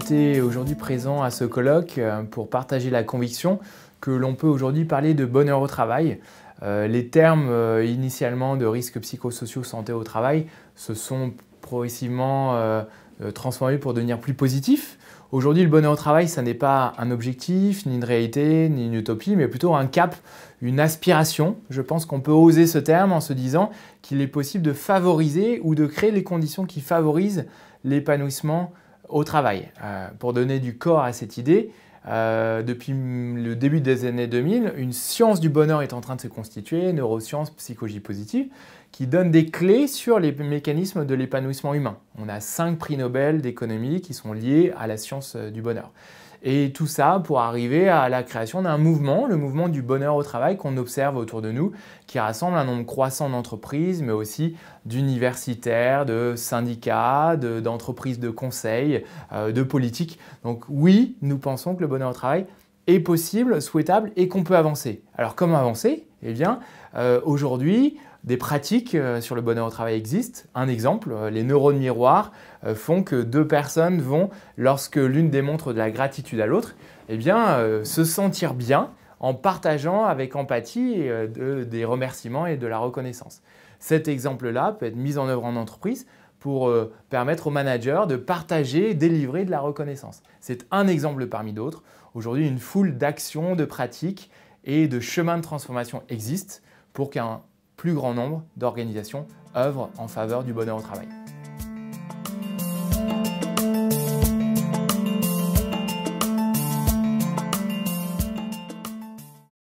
été aujourd'hui présent à ce colloque pour partager la conviction que l'on peut aujourd'hui parler de bonheur au travail. Les termes initialement de risques psychosociaux santé au travail se sont progressivement transformés pour devenir plus positifs. Aujourd'hui, le bonheur au travail, ça n'est pas un objectif, ni une réalité, ni une utopie, mais plutôt un cap, une aspiration. Je pense qu'on peut oser ce terme en se disant qu'il est possible de favoriser ou de créer les conditions qui favorisent l'épanouissement au travail. Pour donner du corps à cette idée, depuis le début des années 2000, une science du bonheur est en train de se constituer, neurosciences, psychologie positive, qui donne des clés sur les mécanismes de l'épanouissement humain. On a 5 prix Nobel d'économie qui sont liés à la science du bonheur. Et tout ça pour arriver à la création d'un mouvement, le mouvement du bonheur au travail qu'on observe autour de nous, qui rassemble un nombre croissant d'entreprises, mais aussi d'universitaires, de syndicats, d'entreprises de conseil, de politiques. Donc oui, nous pensons que le bonheur au travail est possible, souhaitable et qu'on peut avancer. Alors comment avancer? Eh bien, aujourd'hui, des pratiques sur le bonheur au travail existent. Un exemple, les neurones miroirs font que 2 personnes vont, lorsque l'une démontre de la gratitude à l'autre, eh bien, se sentir bien en partageant avec empathie des remerciements et de la reconnaissance. Cet exemple-là peut être mis en œuvre en entreprise pour permettre aux managers de partager et délivrer de la reconnaissance. C'est un exemple parmi d'autres. Aujourd'hui, une foule d'actions, de pratiques et de chemins de transformation existent pour qu'un plus grand nombre d'organisations œuvrent en faveur du bonheur au travail.